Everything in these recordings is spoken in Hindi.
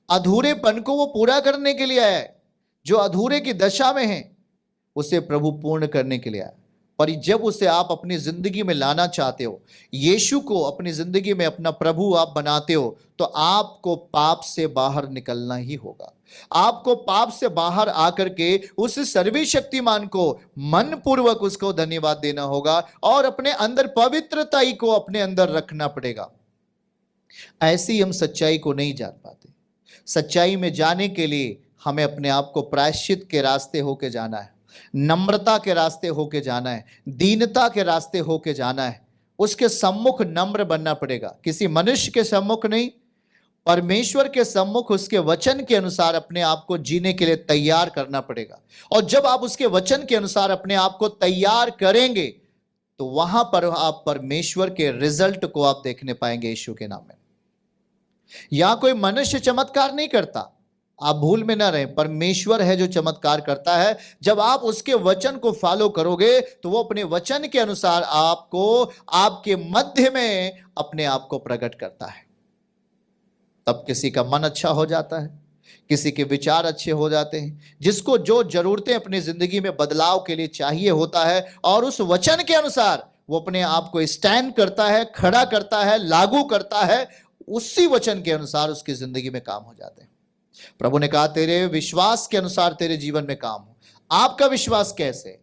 अधूरेपन को वो पूरा करने के लिए आया है। जो अधूरे की दशा में है उसे प्रभु पूर्ण करने के लिए आया। पर जब उसे आप अपनी जिंदगी में लाना चाहते हो, यीशु को अपनी जिंदगी में अपना प्रभु आप बनाते हो, तो आपको पाप से बाहर निकलना ही होगा। आपको पाप से बाहर आकर के उस सर्वशक्तिमान को मन पूर्वक उसको धन्यवाद देना होगा और अपने अंदर पवित्रता को अपने अंदर रखना पड़ेगा। ऐसी हम सच्चाई को नहीं जान पाते। सच्चाई में जाने के लिए हमें अपने आप को प्रायश्चित के रास्ते होके जाना है, नम्रता के रास्ते होके जाना है, दीनता के रास्ते होके जाना है। उसके सम्मुख नम्र बनना पड़ेगा, किसी मनुष्य के सम्मुख नहीं, परमेश्वर के सम्मुख उसके वचन के अनुसार अपने आप को जीने के लिए तैयार करना पड़ेगा। और जब आप उसके वचन के अनुसार अपने आप को तैयार करेंगे तो वहां पर आप परमेश्वर के रिजल्ट को आप देखने पाएंगे यीशु के नाम में। यहां कोई मनुष्य चमत्कार नहीं करता, आप भूल में ना रहें, परमेश्वर है जो चमत्कार करता है। जब आप उसके वचन को फॉलो करोगे तो वो अपने वचन के अनुसार आपको आपके मध्य में अपने आप को प्रकट करता है। तब किसी का मन अच्छा हो जाता है, किसी के विचार अच्छे हो जाते हैं, जिसको जो जरूरतें अपनी जिंदगी में बदलाव के लिए चाहिए होता है और उस वचन के अनुसार वो अपने आप को स्टैंड करता है, खड़ा करता है, लागू करता है, उसी वचन के अनुसार उसकी जिंदगी में काम हो जाते हैं। प्रभु ने कहा तेरे विश्वास के अनुसार तेरे जीवन में काम हो। आपका विश्वास कैसे,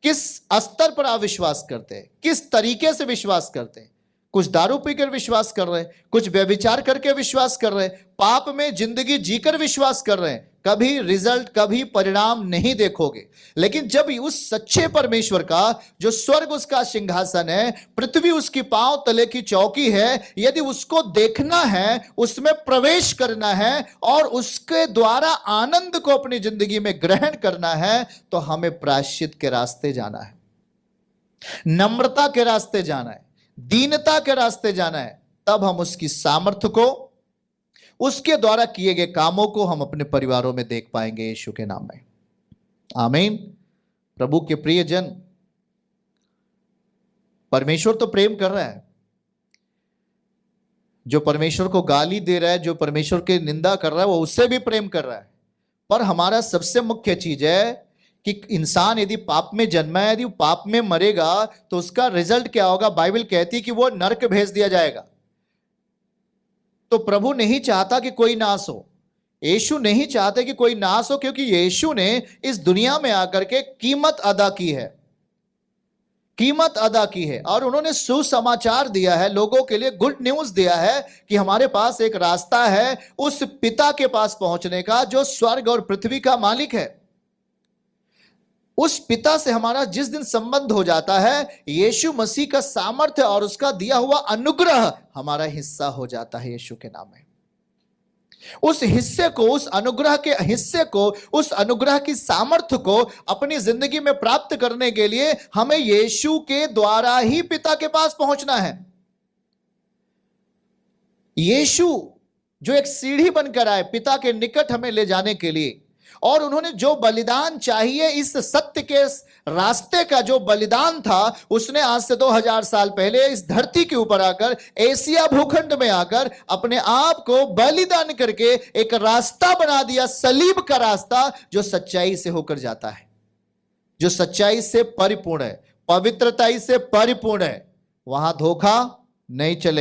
किस स्तर पर आप विश्वास करते हैं, किस तरीके से विश्वास करते हैं? कुछ दारू पीकर विश्वास कर रहे हैं, कुछ व्यभिचार करके विश्वास कर रहे हैं, पाप में जिंदगी जीकर विश्वास कर रहे हैं, कभी रिजल्ट, कभी परिणाम नहीं देखोगे। लेकिन जब उस सच्चे परमेश्वर का, जो स्वर्ग उसका सिंहासन है, पृथ्वी उसकी पांव तले की चौकी है, यदि उसको देखना है, उसमें प्रवेश करना है और उसके द्वारा आनंद को अपनी जिंदगी में ग्रहण करना है, तो हमें प्रायश्चित के रास्ते जाना है, नम्रता के रास्ते जाना है, दीनता के रास्ते जाना है। तब हम उसकी सामर्थ्य को, उसके द्वारा किए गए कामों को हम अपने परिवारों में देख पाएंगे यीशु के नाम में। आमीन। प्रभु के प्रिय जन, परमेश्वर तो प्रेम कर रहा है। जो परमेश्वर को गाली दे रहा है, जो परमेश्वर की निंदा कर रहा है, वो उससे भी प्रेम कर रहा है। पर हमारा सबसे मुख्य चीज है कि इंसान यदि पाप में जन्मा है, यदि पाप में मरेगा, तो उसका रिजल्ट क्या होगा? बाइबल कहती है कि वो नरक भेज दिया जाएगा। तो प्रभु नहीं चाहता कि कोई नाश हो, यीशु नहीं चाहते कि कोई नाश हो, क्योंकि यीशु ने इस दुनिया में आकर के कीमत अदा की है, कीमत अदा की है। और उन्होंने सुसमाचार दिया है लोगों के लिए, गुड न्यूज दिया है कि हमारे पास एक रास्ता है उस पिता के पास पहुंचने का, जो स्वर्ग और पृथ्वी का मालिक है। उस पिता से हमारा जिस दिन संबंध हो जाता है, यीशु मसीह का सामर्थ्य और उसका दिया हुआ अनुग्रह हमारा हिस्सा हो जाता है यीशु के नाम में। उस हिस्से को, उस अनुग्रह के हिस्से को, उस अनुग्रह की सामर्थ्य को अपनी जिंदगी में प्राप्त करने के लिए हमें यीशु के द्वारा ही पिता के पास पहुंचना है। यीशु जो एक सीढ़ी बनकर आए पिता के निकट हमें ले जाने के लिए, और उन्होंने जो बलिदान चाहिए, इस सत्य के रास्ते का जो बलिदान था, उसने आज से 2000 साल पहले इस धरती के ऊपर आकर, एशिया भूखंड में आकर अपने आप को बलिदान करके एक रास्ता बना दिया, सलीब का रास्ता, जो सच्चाई से होकर जाता है, जो सच्चाई से परिपूर्ण है, पवित्रता से परिपूर्ण है। वहां धोखा नहीं चले।